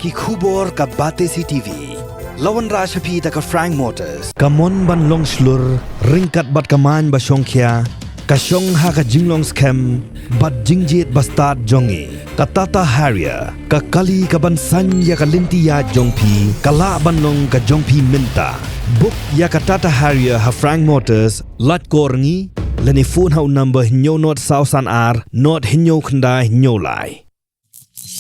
ki khubor ka Batesi TV. Lawan Rashapi ta ka Frank Motors. Kamon ban long slur, ringkat bat kaman ba Shongkhia, ka Shong ha ka Jinglong scam, bat Jingjia bastard jongi. Ka Tata Harrier, ka Kali ka ban san ya ka Lintia jongpi, ka la ban long ka jongpi minta. Book ya ka Tata Harrier ha Frank Motors, lat korngi, lani phone hau number hinyo not sausan ar, not hinyo khanda hinyo lai.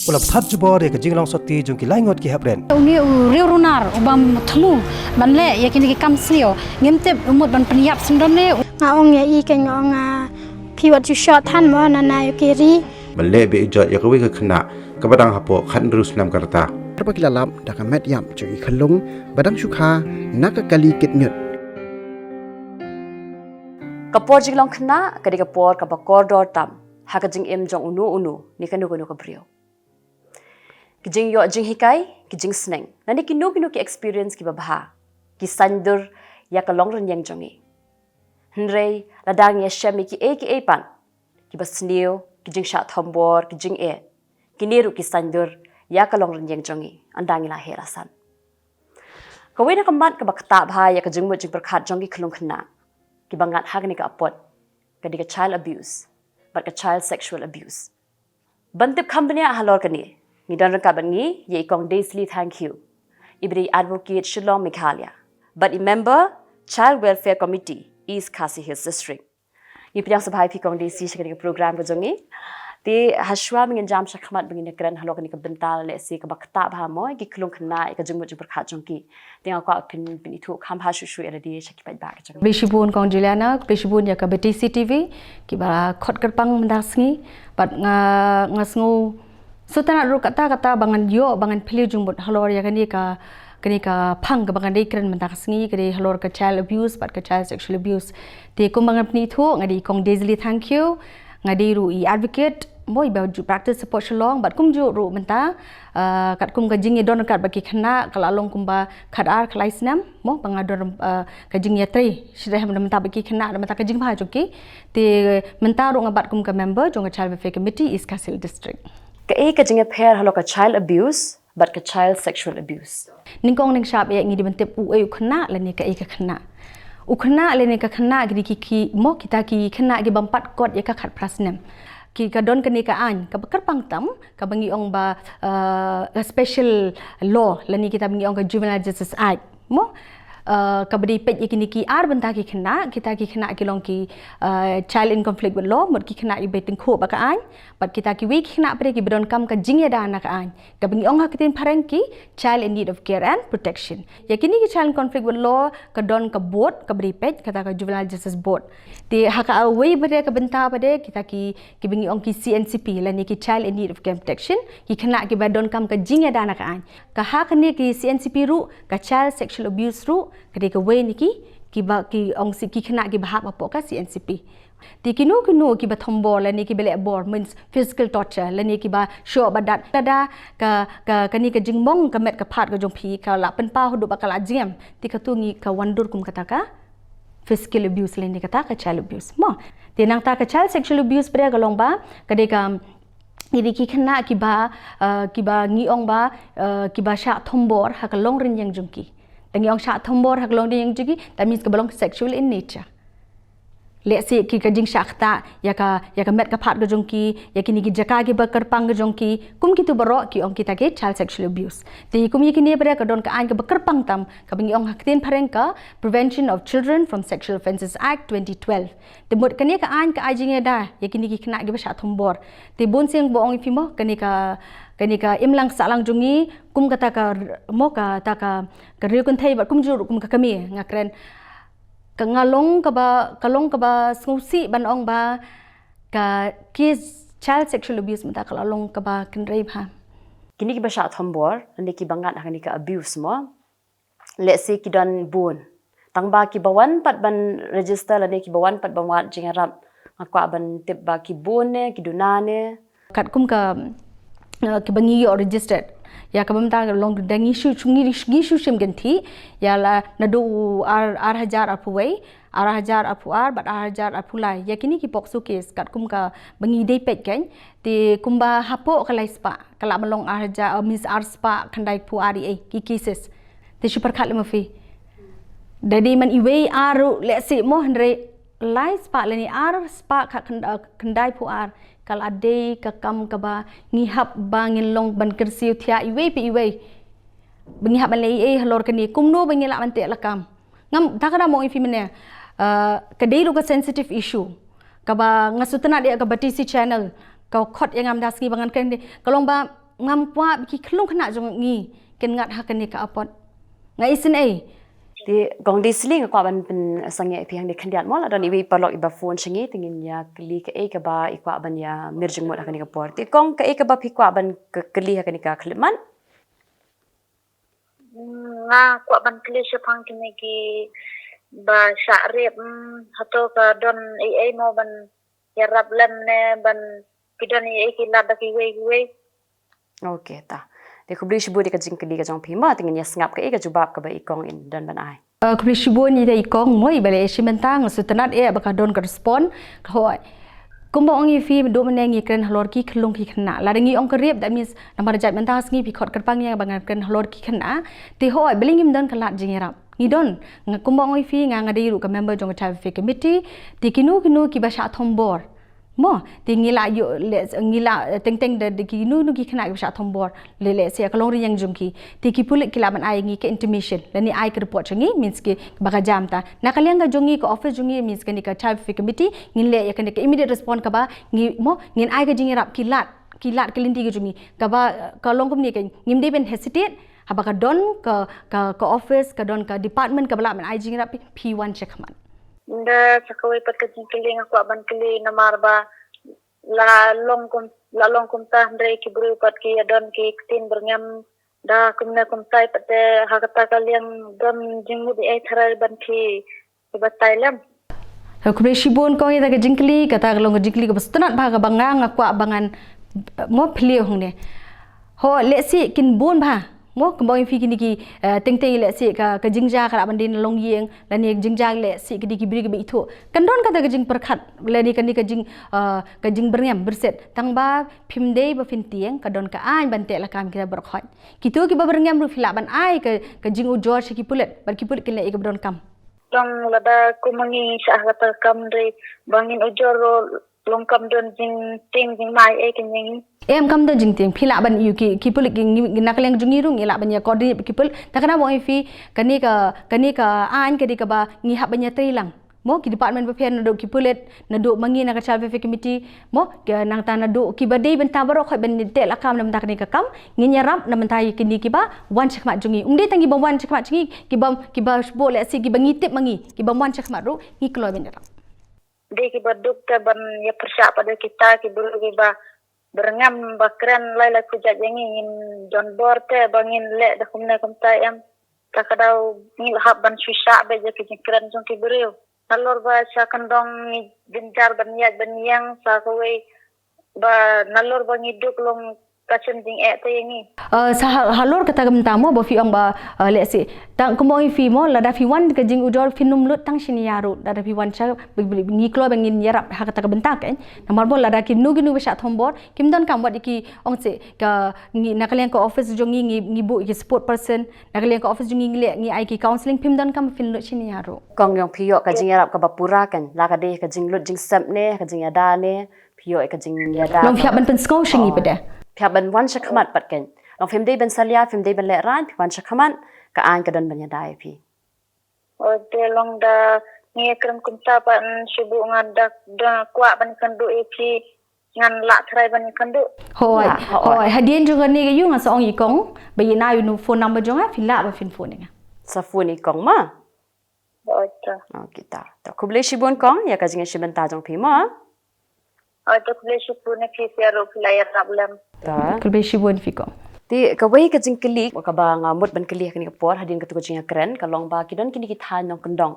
Ulap that jubor ya Jinglong sakti jongki laingot ki habren. Uni riu runar ubam thamu banle yakini ki kam slio ngemte umut ban peniap sendone ngaong ya I kan ngong piwat ju shot han mo na na yukiri Malay be ijat ya kawi ke Khynnah kabadang Hapoh kan terus Snem karta. Terbagi lalam dak met yam cui khalung badang sukha nak kali kit nyut. Kapor Jinglong Khynnah kadi kapor kapakor dor tam hakajing em jong unu ni kanu kabrio. Kijing yo jing hikai kijing Snem nani kinu ki experience ki babha ki sandur ya ka longren yang jongi Hnrei ladang ya shemi ki pan ki basnio kijing Shah Thombor kijing kiniru ki sandur ya ka longren yang jongi andangi la herasan kawena kamat ka bakta bha ya ka jingmu jing perkhat jongi khlung Khynnah ki bangat hagni ka apot kadi ka child abuse but ka child sexual abuse bantip khambania halor kani ni don kabangi ye kong daily thank you ibri advocate Shillong Mikhalia but remember child welfare committee is Khasi Hills district ni pidang sabhai pi kong daily shikari program ko jongi te hashwa mingin jam shakhamat bingin kran halo kani ka bental le si ka bakta bha mo ki khlung Khynnah ka jungmu jung prakha jongki te ka pin thu kham ha shu shu era di shaki pai ba ka jong bishibun kong jilana bishibun ya ka Batesi TV ki ba khot kerpang mendasngi bat ngasngu Sutana ru kata bangan yo bangan pilih jumbut halor ya kani ka phang ka bangan dei kren mentak sngi kadi halor ka child abuse but ka child sexual abuse te kum bangan pni thu ngadi kong daily thank you ngadi ru I advocate moi ba ju practice support Shillong but kum ju ru menta kat kum ka jing don kat baki Khynnah kala long kum ba khat ar khlai Snem mo bangador ka jing ya tri shide ham menta baki Khynnah menta ka jing bha joki te menta ru ngabat kum ka member jong child welfare committee is Khasi Hills district ka jinga pair halo ka child abuse but ka child sexual abuse ningkong ning shap ya ngi dibentep u Khynnah la ni ka Khynnah Khynnah le ni ka Khynnah gi ki mo kita ki Khynnah gi bampat kot ya ka khat prasnem ki ka don ka ni ka an ka bakar pangtam ka bangi ong ba special law la ni kita bangi ong ka juvenile justice act mo kabadi pet yakini ki ar banta ki Khynnah kita ki Khynnah ki long ki child in conflict with law mot ki Khynnah i beting kho ba ka an but kita ki we Khynnah pre ki bron kam ka jingya dana ka an ka bangi ong hakitin parang ki child in need of care and protection yakini ki child in conflict with law ka don ka board kabadi pet kata ka juvenile justice board ti haka we bare ka banta bade kita ki bangi ong ki CNCP la ni ki child in need of care and protection ki Khynnah ki ba don kam ka jingya dana ka an ka ha ka ni ki CNCP ru ka child sexual abuse ru kadi ka we ni ki ong si ki Khynnah ki bahap apo ka CNCP ti kinu ki ba Thombor la ni ki bele bor means physical torture la ni ki ba show badat tada ka ni ka jingmong ka met ka phat ka jong phi ka la pen pa hodu ba ka la jiem ti ka tu ngi ka wandur kum kata ka physical abuse la ni kata ka child abuse mo ti nang ta ka child sexual abuse pre ka long ba kadi ka ini ki Khynnah ki ba ngi ong ba ki ba Shah Thombor ha ka long rin yang jongki tangi ong Shah Thombor ha ka long rin yang jongki that means ka belong sexual in nature let's say ki ka jing shakta ya ka met ka phat ga jongki ya kini ki jaka ki ba karpang ga jongki kum ki tu baro ki ong kita ke child sexual abuse ti kum yakini bare ka don ka an ka ba karpang tam ka bangi ong hakten phareng ka Prevention of Children from Sexual Offences Act 2012 ti mot kani ka an ka ajing da yakini ki Khynnah gi ba Shah Thombor ti bon sing bo ong ifimo kani ka imlang salang jungi kum kata ka mo ka ta ka riu kun thai ba kum jur kum ka kami ngakren ka ngalong ka ba ngusi ban ong ba ka kids child sexual abuse mata ka lalong ka ba kinrei ha kini ki ba Shah Thombor ni ki bangat akani ka abuse mo let's say ki don bun tang ba ki bawan pat ban register la ni ki bawan pat bawat jingarap akwa ban tip ba ki bun ne ki Duna ne kat kum ka ki bangi yo registered ya kabamta long dangi shu chungi shu shim ganti ya la nadu ar hajar apuway arahajar apuar bat arahajar apulai yakini ki pokso case kat kum ka bangi dei pet kan ti kumba hapoh kalai spa kala melong arahajar mis arspa khandai pu ari ki cases ti super khat le mafi jadi man iwe aru le si mo hendre lai spa le ni ar spa khat khandai pu ar kal ade ka kam ka ba ngihap bangin long ban kersiu thia iwe pi iwe bengihap malai halor kani kumno bengila mante lakam ngam takada mo ifi mene kadai lu ka sensitive issue ka ba ngasutna dia ka batisi channel ka khot yang ngam dasngi bangan kan kalong ba ngam kwa ki khlung khna jong ngi ken ngat hakani ka apot ngai sin di gong di sling ko ban pen sangye pi hang de khandiat mol adon iwi palok iba phone chingi tingin ya kli ka ka ba ikwa ban ya mirjing mod hakani ka por ti gong ka ka ba pi kwa ban kli hakani ka khliman nga kwa ban kli sepang kini ki ba syarib hato ka don mo ban ya rab lem ne ban pidon ki lada ki we okay ta de kubli shibu de ka jing kli ka jong phima tingin ya sngap ka jubab ka ba ikong in dan ban ai kubli shibu ni de ikong moi bale simentang sutanat baka don ka respond khoi kumba ongi fi do menengi kren halor ki khlung ki khna la dengi ong kriep that means namar jat menta sngi pi khot kerpang ya bangan kren halor ki khna ti hoi belingim dan kalat jingerap ngidon kumba ongi fi nga ngadi ru ka member jong traffic committee ti kinu ki ba Shah Thombor mo ti ngila yo ngila teng de kinu ki khna ki Shah Thombor le se kalong ri yang jumki ti ki pulik kilaban ai ngi ke intimation lani ai ke report changi means ki baga jamta nakaliang ga jongi ko office jongi means ka ni ka traffic committee ngile ya ka immediate response ka ba ngi mo ngin ai ga jingerap kilat kelindi ga jongi ka ba kalong kum ni ka ngimde ben hesitate habaka don ka office ka don ka department ka bala men ai jingerap P1 checkman nda sakawai pat ka jingkili nga kwa ban kili namar ba la long kum ta ndre ki bru pat ki adon ki tin berngam da kumna kum tai pat hakata kaliang don jingmu di thara ban ki batai lam kubri shibun ko ida ka jingkili kata long jingkili ka bastanat ba ka bangang kwa bangan mo phle hongne ho lesi kin bon ba mo kembang fi kini ki teng le si ka jingjia ka bandin long yeng la ni jingjia le si ki bri ki itu kan don kata ka jing perkhat la ni kan ni ka jing berngam berset tang ba phimdei ba fin tieng ka don ka ai bante la kam kita berkhot kitu ki ba berngam ru fila ban ai ka jing ujor ki pulet bar ki pulet kin le ka don kam long lada kumangi sa kata kam re bangin ujor long kam don jing ting jing mai kenyeng em kam don jing ting phila ban yu ki pulet ki nakaleng jungi rung ila ban ya koordinate ki pul takana mo fi kani ka an ke di ka ba ngi hab ban ya trilang mo ki department ba pen do ki pulet na do mangi na ka traffic committee mo ke nang ta na do ki ba dei ben ta baro khoi ben te la kam nam ta kani ka kam ngi nyarap na mentai kini ki ba wan chakmat jungi umde tangi ba wan chakmat jungi ki ba bo le si ki ba ngi tip mangi ki ba wan chakmat ru ngi klo ben ra de ki ba duk ta ban ya persya pada kita ki buru ki ba berngam bakran lai la kujat jangi in John Borte bangin le da kumna kumta em takadau ni hab ban susah be je ki kran jong ki buru nalor ba sa kandong ni genjar ban ya ban yang sa kawai ba nalor ba ni duk long kacen ding te ni sa halor kata gam tamo ba fi ong ba le si tang kumoi fi mo la da fi wan ka jing ujor finum lut tang sini yaru da fi wan cha ni klo bangin yarap ha kata ka bentak kan namar bo la da ki nugi Shah Thombor kim don kam wat ki ong se ka ni nakalian ko office jongi ngi bu ki support person nakalian ko office jongi ngi ai ki counseling pim don kam fin lut sini yaru kong yong phiyo ka jing yarap ka bapura kan la ka de ka jing lut jing sap ne ka jing yada ne phiyo ka jing yada long fiap ban pen skau shingi pede pihak ban wan shakamat patken long film day ban salia film day ban leran wan shakamat ka an ka don ban yadai pi de long da ni kram kumta pan sibu ngadak da kwa ban kandu epi ngan la thrai ban kandu hoi hadien juga ni ga yung sa ong ikong bayina yu phone number jonga fila ba fin phone nga sa phone ikong ma Oita. Kita. Tak kubli shibun kong ya ka jing shiban ta jong pi ma Oita kubli shibun ki siaro layar problem ta kubli shibun fi kong ti kawai ka jing kili ka ba ngamut ban kili ka ni ka por hadin ka tu jing kren ka long ba ki don kini ki than nong kendong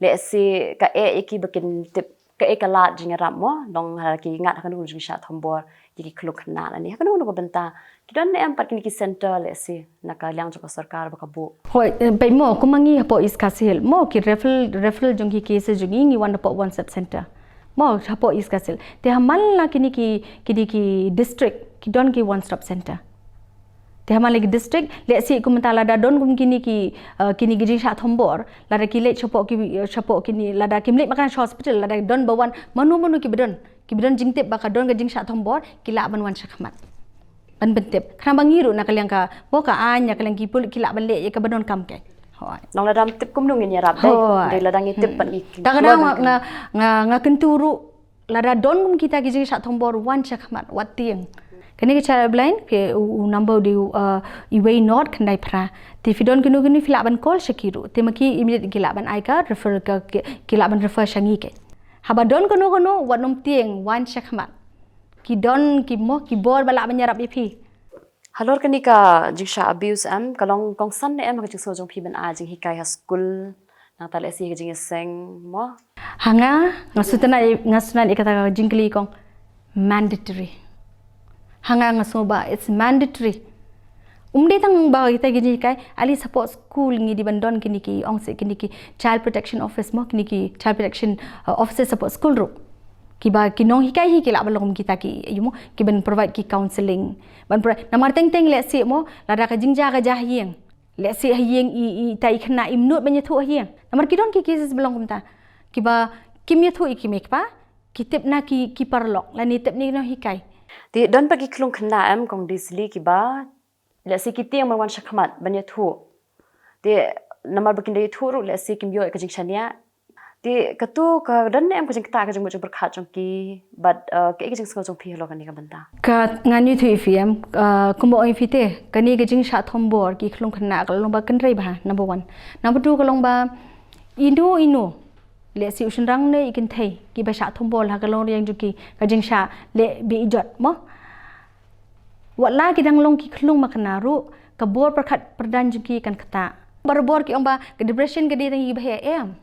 le si ka ki bakin tip ka ka la jing rap mo long ha ki ngat ka nu jing Shah Thombor ki kluk na la ni ka nu ko benta Kidan ne empat kini ki center le si nakaliang joko sarkar bakabu. Hoi pai mo kumangi Hapoh East Kasil mo ki referral jong ki case jong ngi one Hapoh one sub center. Mo Hapoh East Kasil. Te hamal la kini ki district ki don ki one stop center. Te hamal lagi district le si ku mentala da don kum kini ki gijing Shah Thombor la da ki le Hapoh kini la da ki mlik makan hospital la da don bawan manu ki bedon jingtip baka don gijing Shah Thombor ki la ban wan syakmat. Ban bentip khana bangiru nak kalian ka boka anya kalian kipul kilak balik ya ka badon kam ke hoi Nong ladam tip kum nung nyarap dai ladang tip pan ik kadang nga kenturu lada don kum kita gijing Shah Thombor wan syakmat watieng kini ke cara blind ke number di iway not kendai pra ti fidon kenu filak ban call syakiru ti maki immediate kilak ban aika refer ke kilak ban refer syangi ke habadon kenu wanom tieng wan syakmat ki don ki mo ki bor balak menyerap pi halor kani ka jingsha abuse am kalong kong san ne am ka jingso jong pi ban a jing hikai ha school nang tale si jing seng mo hanga ngasutana ikata jingli kong mandatory hanga ngasoba it's mandatory tang ba kita gini kai ali support school ngi di bandon kini ki ongse kini ki child protection office mo kini ki child protection officer support school ro kiba kinong hikai hi kila balong kita ki yumo ki ban provide ki counseling ban namar teng le si mo lada ka jingjia ka jahieng le si hieng i tai khna imnut banya thu hieng namar kidon ki cases belong kumta kiba kimya thu ikimek pa kitip na ki parlok la ni tip ni no hikai ti don pagi klung khna am kong disli kiba le si kitiang man wan shakmat banya thu ti namar bakin dei thu ru le si kimyo ka jingshania ti katu ka dan em ka jing ta ka jing mo jing berkhat jong ki but ke jing sko jong phi lo kan ni ka banta ka ngani thu ifm kumo ifite kani ka jing Shah Thombor ki khlong khna ka long ba kan rei ba number 1 number 2 ka long ba inu le si ushin rang ne ikin thei ki ba Shah Thombor ha ka long yang ju ki ka jing sha le bi ijot mo wala ki dang long ki khlong makna ru ka bor berkhat perdan ju ki kan khata barbor ki ong ba ka depression ka di tang i ba em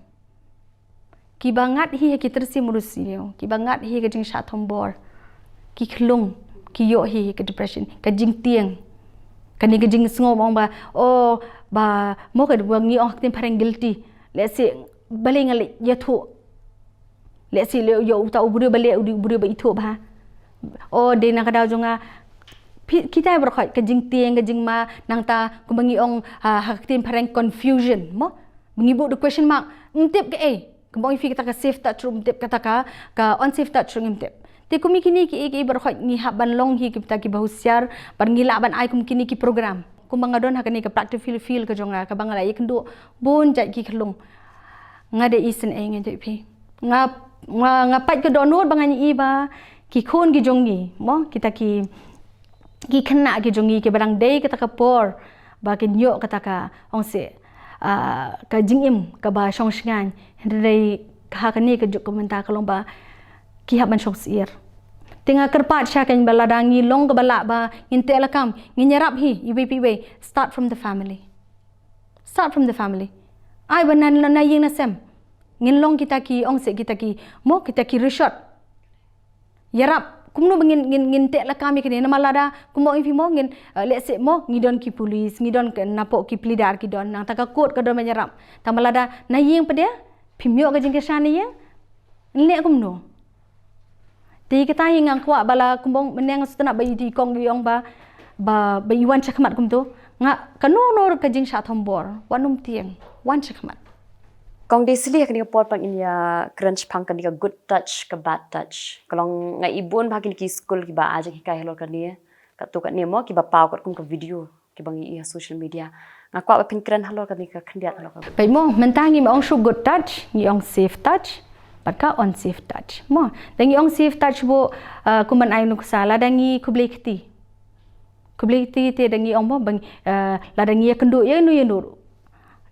ki bangat hi ki tersi murusio ki bangat hi ka jing Shah Thombor ki khlung ki yo hi ka depression ka jing tieng ka ni ka jing sngo bong ba ba mo ka ngi ong tin parang guilty le si baling ali ya thu le si le yo ta ubure bale ubure ba ithu ba de na ka daw jonga kita berkhot ka jing tieng ka jing ma nang ta ku bangi ong hak tin parang confusion mo mengibu the question mark ntip ke kembang fi kita ka safe touch room tip kata ka on safe touch room tip ti kumi kini ki berkhot ngi haban long hi kita ki bahusiar par ngila ban ai kum kini ki program kumbang adon hakani ka practical feel ka jonga ka bangala ikendu bon jai ki khlung ngade isen ngi te phi nga pat ka donot bangani i ba ki khon ki jongi mo kita ki khna ki jongi ki barang dei kata ka por ba ki nyo kata ka ongse ka jingim ka ba shong shngan hendrei ka kani ka juk komenta ka lomba ki haban shong sier tinga kerpat sha kan baladangi long ka bala ba nginte lakam nginyarap hi iwe start from the family ai banan na ying na sem ngin long kita ki ongse kita ki mo kita ki resort yarap kumno ngin te lakam ki na malada kumo ifi mo ngin lese mo ngidon ki police ngidon ke napok ki plidar ki don nang taka kot ka don menyerap tamalada na ying pede pimyo ka jingke shani yang le kumno ti kita hingang kwa bala kumbong meneng sutana bayi di kong yong ba iwan chakmat kumto nga kanono ka jing Shah Thombor wanum tieng wan chakmat kong disli ka ni pot pang inya crunch pang ka ni ka good touch ka bad touch kalong nga ibon ba ki school ki ba aja ki kai hello ka ni ka tu ka ni mo ki ba pau ka kum ka video ki bang i social media nga kwa ba pin kran hello ka ni ka khandiat hello ka pai mo mentangi mo ong shu good touch ni ong safe touch Pagka on safe touch mo dangi ong safe touch bo kuman ay nu kusala dangi kublekti te dangi ong mo bang la dangi ya kendu ya nu ya nur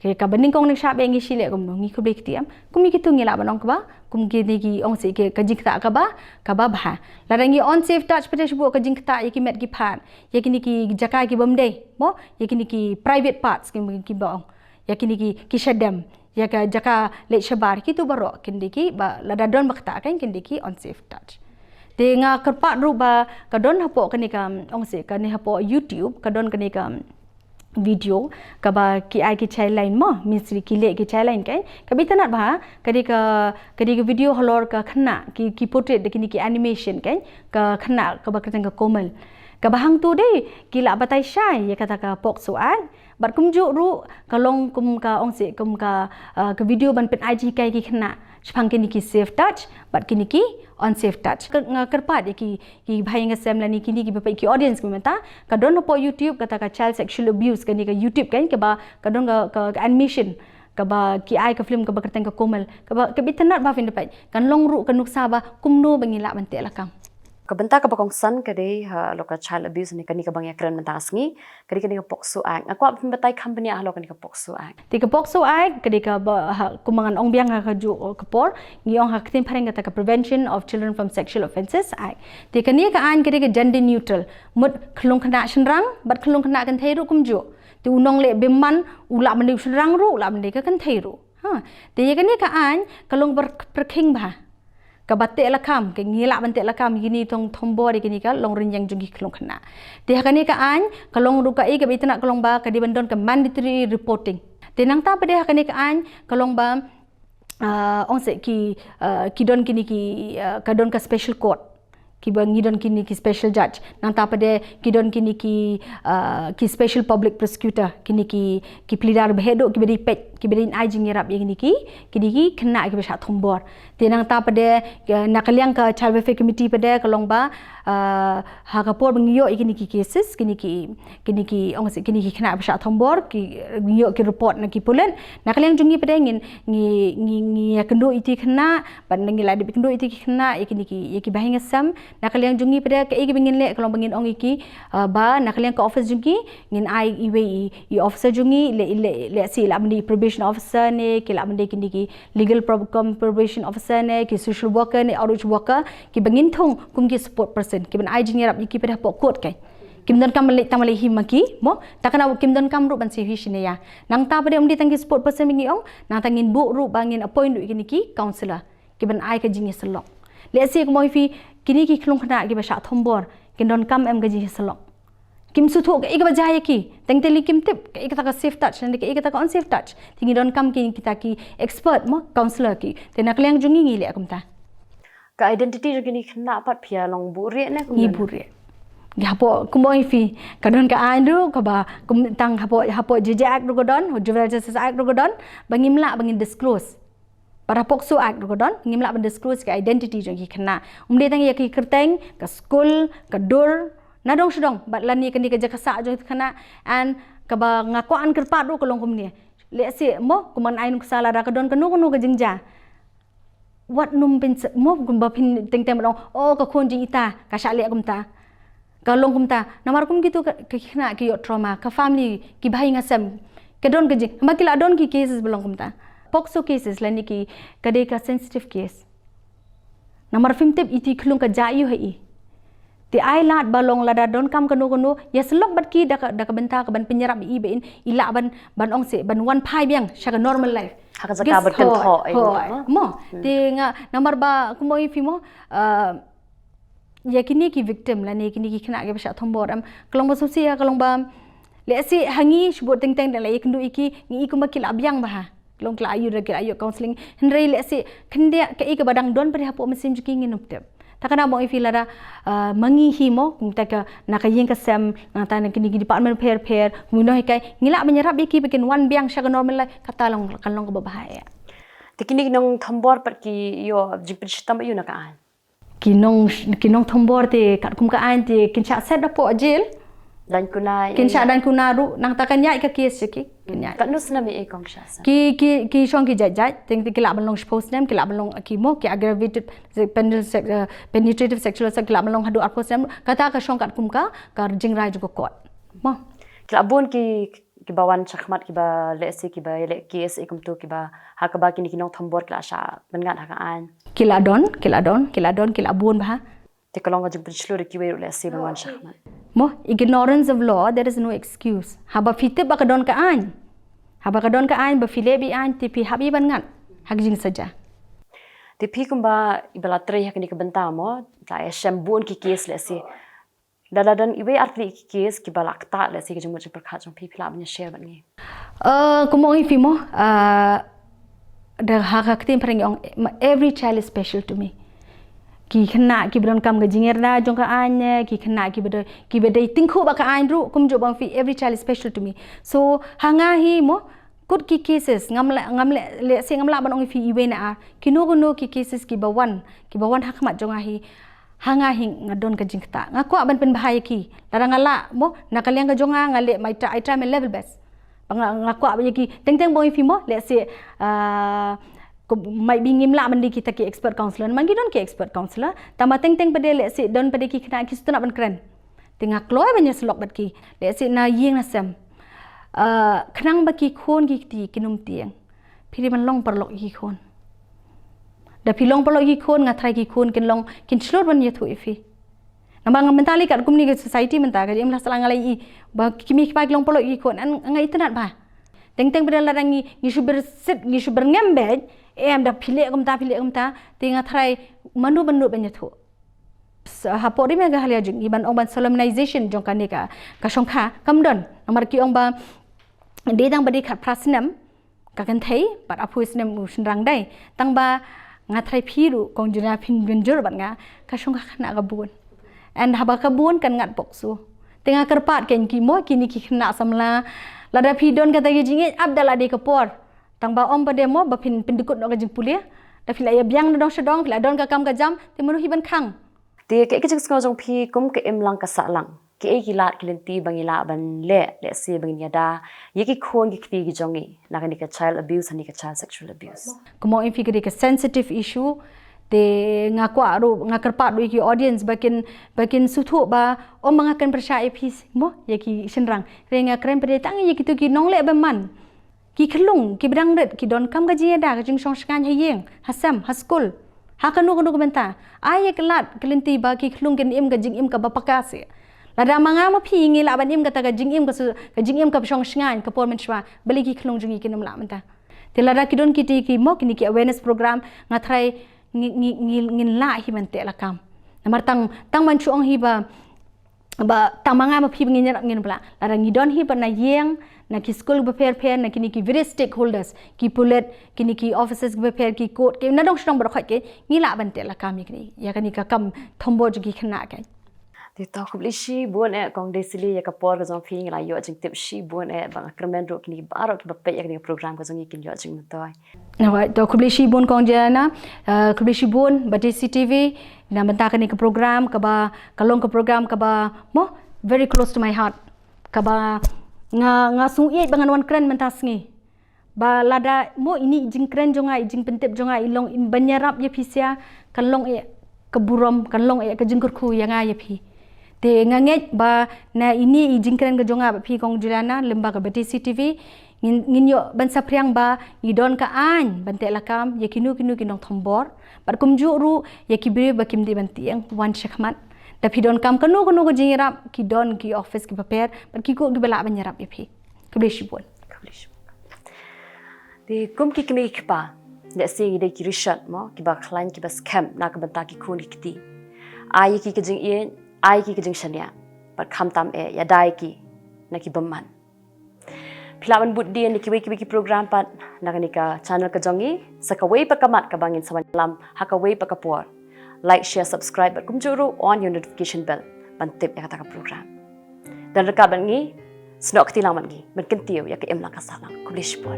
ke ka bening kong nek sha bengi sile kum ngi kublekti am kumi kitu ngila banong ka ba kum ki ni ki ong se ke ka jingta ka ba bha la dangi on safe touch pete bo ka jingta ya ki met ki phat ya ki ni ki jaka ki bomdei mo ya ki ni ki private parts ki ba ong ya ki ni ki shadam ya ka jaka le shabar ki tu baro kindiki ba lada don bakta kan kindiki on safe touch Tengah kerpat ruba kadon Hapoh kani ka ong se kani Hapoh YouTube kadon kani ka video kaba ki ai ki chai line mo misri ki le ki chai line kai kabi tanat ba kadi ka video holor ka khna ki portrait de kini ki animation kai ka khna ka ba ka komal ka bahang tu dei ki la batai shai ya kata ka pok soal bat kum ju ru ka long kum ka ong se kum ka video ban pen IG kai ki khna chpang kini ki safe touch bat kini ki unsafe touch kerpat ki bhai ngasem lani kini ki bapai ki audience ki mata kadon Hapoh YouTube kata ka child sexual abuse kani ka YouTube kan ka ba kadon ka animation ka ba ki ai ka film ka ba kerteng ka komal ka ba ka bitanat ba fin dapat kan long ru kan nuksa ba kumno bangila bante lakam Kabenta ka bakong san kade ha loka child abuse ni kani ka bang yakran mentasngi kani ka pokso act akwa pimbatai company ahlo kani ka pokso act ti ka pokso act kadi ka kumangan ong biang ka ju kapor ngiong ha ktin pareng kata ka prevention of children from sexual offences act ti kani ka an kadi ka gender neutral mut khlong khana shenrang bat khlong khana kan thai ru kum ju ti unong le beman ula mandi shenrang ru ula mandi ka kan thai ru ha ti kani ka an kalong perkhing ba kabate lakam ke ngila bante lakam gini tong Thombor gini ka long rinjang jungi klong khana ti hakani ka an kalong ruka i ka bitana kalong ba ka di bandon ka mandatory reporting tinang ta pade hakani ka an kalong ba ong se ki don kini ki kadon ka special court ki bangi don kini ki special judge nang ta pade ki don kini ki special public prosecutor kini ki pelidar behedo ki beri pet ki beri ai jingirap yang ki kena ki besat Thombor tinang ta pade nakaliang ka child welfare committee pade kalong ba ha kapor bangyo kini ki cases kini ki ong se kini ki kena besat Thombor ki ngyo ki report na ki pulen nakaliang jungi pade ngi kendo iti kena ban ngi la de kendo iti kena kini ki bahinga sam nakaliang jungi pada ke igi bingin le kalau bingin ong iki ba nakaliang ka office jungi ngin ai i officer jungi le si la mandi probation officer ne ki la mandi kini ki legal probation officer ne ki social worker ne outreach worker ki bingin thong kum ki support person ki ban ai jingi rap iki pada pok court kai kim don kam le tamale hi maki mo takana kim don kam ru ban si hi shine ya nang ta pada mdi tangi support person bingi ong nang tangin bu ru bangin appoint ru kini ki counselor ki ban ai ka jingi selok le si ko moi fi kini ki khlong khana ki basha Thombor kin don kam em gaji salok kim su tho ke ba jaya ki teng teli kim tip ke ikata ka safe touch nan ke ikata ka unsafe touch tingi don kam ki kita ki expert mo counselor ki te nakliang jungi ngi le akumta ka identity jogini khna pat phia long buri ne ni buri gi Hapoh kumoi fi kadon ka andu ka ba kum tang Hapoh jejak ru godon juvenile justice act ru godon bangimla bangin disclose para pokso act rodon ngimla ban disclose ke identity jong ki khna umde tang ya ki kerteng ka school ka dur nadong sedong batlan ni kani ka jakasa jong khana and ka ba ngako an kerpat ru kolong kumni le si mo kuman ain kusala ra ka don kanu ka Jingjia wat num pin mo kum ba pin teng teng dong oh ka khon jing ita ka sha le kumta ka long kumta namar kum gitu ka khna ki yo trauma ka family ki bhai ngasam ka don ka jing makila don ki cases belong kumta Pokso cases lani ki kade ka sensitive case namar film tip iti khlung ka jayu hai ti ai lat balong lada don kam kanu ya selok bat ki da ka benta ka ban penyerap i bein ila ban ong se ban one pai biang sha normal life haka zaka berkan tho mo ti nga namar ba kumoi fi mo ya kini ki victim lani kini ki khna ke basha Thombor am kalong ba sosia kalong ba le si hangi shbot teng teng da la ikendu iki ngi ikum ba kila biang ba long kla ayu rek ayu counseling henry le si khinde ke ik badang don pare Hapoh mesin juki ngi nup tep takana mo ifilara mangi hi mo kumta ka nakayeng ka sem nata na kini department pair muno kai ngila menyerap iki bikin one biang sha normal la katalong kalong ka bahaya tikini nong Thombor pat ki yo jipit sitam yu na kaan kinong Thombor te kat kum ka an te kincha set Hapoh jail dan kuna dan kuna ru nang takanya ka case ki kenya kan nus na mi e kong sha ki shong ki jajaj teng ki la balong Snem ki la balong ki mo ki aggravated penetrative sexual assault ki la balong hadu arpo Snem kata ka shong kat kum ka jing rai ju ko mo ki abun ki bawan chakmat ki ba le se ki ba le case e kum tu ki ba hakaba ki nong Thombor kla sha bengat hakaan ki la don ki la bun ba te kalong jing prinslur ki we le se bawan chakmat mo ignorance of law there is no excuse haba fite ba kadon ka an ba file bi an ti pi habi ban ngat hagjing saja Tapi kumba ibala tre hakni ke benta mo la shambun ki case le si dan iwe artli ki case ki balak ta le si ke jumur perkhat jong pila punya share ban ni Kumo ifi mo the hak tim pring ong every child is special to me. Ki khna ki bron kam ga jinger na jong ka anya ki khna ki bede tingkhu ba ka an ru kum jo bang fi every child is special to me. So hanga hi mo good ki cases ngamle le se ngamla ban ong fi iwe na ki no ki cases ki bawan hak mat jong hi hanga hi ngadon ka jingta ngako ban pen bahaya ki larangala mo nakaliang ka jonga ngale mai try my level best ngako ba ki teng boy fi mo le se mai bingim la mandi kita ki expert counselor man ki don ki expert counselor tama teng pade le se don pade ki kena ki stuna ban kren tinga kloy banya slok bat ki le se na yeng na sem khnang ba ki khon ki ti kinum tieng phiri man long parlok ki khon da pilong parlok ki khon nga thrai ki khon kin long kin slot ban ye thu ifi nambang mentali kat kumni ke society menta ka im la salang alai i ba kimi ki pa long parlok ki khon an ngai tenat ba teng pada larangi ngi suber ngembej em da phile kumta tinga thrai manu ban ye thu Hapoh ri mega halia jing iban ong ban solemnization jong kanika ka songkha kamdon namar ki ong ba de dang badi khat prasnam ka kan thei pat apu snem usnrang dai tang ba nga thrai phiru kong juna phin benjur ban nga ka songkha khana ka bun and haba ka bun kan ngat poksu tinga kerpat ken ki mo kini ki khna samla lada phi don kata ki jingi abdala de kapor tang ba om ba demo ba phin pindikut no ka jing pulia da phila ya biang dong sedong phila don ka kam ka jam ti manu hi ban khang ti ke jing sko jong phi kum ke em lang ka sa lang ki e gilat kilenti bangila ban le se bangin yada ye ki khon ki kti ki jongi na ka ni ka child abuse ani ka child sexual abuse kumo in figure ka sensitive issue te nga kwa ru nga kerpat ru ki audience bakin suthu ba om mga kan persya epis mo ye ki shenrang re nga krem pede tang ye ki tu ki nong le ba man ki khlung ki brang ret ki don kam ga ji da ga jing song skan hayeng hasam haskul ha kanu benta ay kelat kelenti ba ki khlung ken im ga jing im ka ba pakase lada manga ma phi ngi la ban im ga ta ga jing im ka song skan ka por men shwa bali ki khlung jing ki nam la menta te lada ki don ki ti ki mo ki awareness program nga thrai ngin la hi man te la kam namar tang man chu ong hi ba tang manga ma phi ngin bla la ngi don hi ba na yeng na ki school ba fair na kini ki various stakeholders ki pulet kini ki officers ba fair ki court ki na dong strong ba khoi ke ngi la ban te la kam ni ya kani ka kam Thombor ji ki khna ka ti ta khubli shi bon e kong desili ya ka por ga jong feeling la yo jing tip shi bon e ba kremen ro kini baro ki ba pe ya kini program ga jong kin yo jing matoy na wa to khubli shi bon kong jana khubli shi bon ba DCTV na menta kani ka program ka ba kalong ka program ka ba mo very close to my heart ka ba nga sung ye bangan wan kren menta sngi ba lada mo ini jing kren jonga jing pentep jonga ilong in banyarap ye pisia kalong e keburom kalong e ka jingkur khu yanga ye phi te nganget ba na ini jing kren ga jonga phi kong julana lemba ka DCTV ngin yo ban sapriang ba ngidon ka an bante lakam ye kinu kinong Thombor par kumju ru ye kibri ba kimdi bantiang wan shakmat da pidon kam kanu ko jingrap ki don ki office ki prepare par ki ko gibala banyarap ye phi kableshi bon ti kum ki kmi ki pa le se ide ki rishat mo ki ba client ki ba scam na ka banta ki khun ki kiti ai ki jing ye ai ki jing shania par kham tam e ya dai ki na ki bamman Pilawan buddi ni ki program pat nakanika channel ka jongi sakaway pa kamat ka bangin sa lam hakaway pa kapor like share subscribe at kumjuru on your notification bell pantip ya kata ka program dan rekaban ngi snok tilaman ngi berkentiw ya ke emlang kasalang kulish pon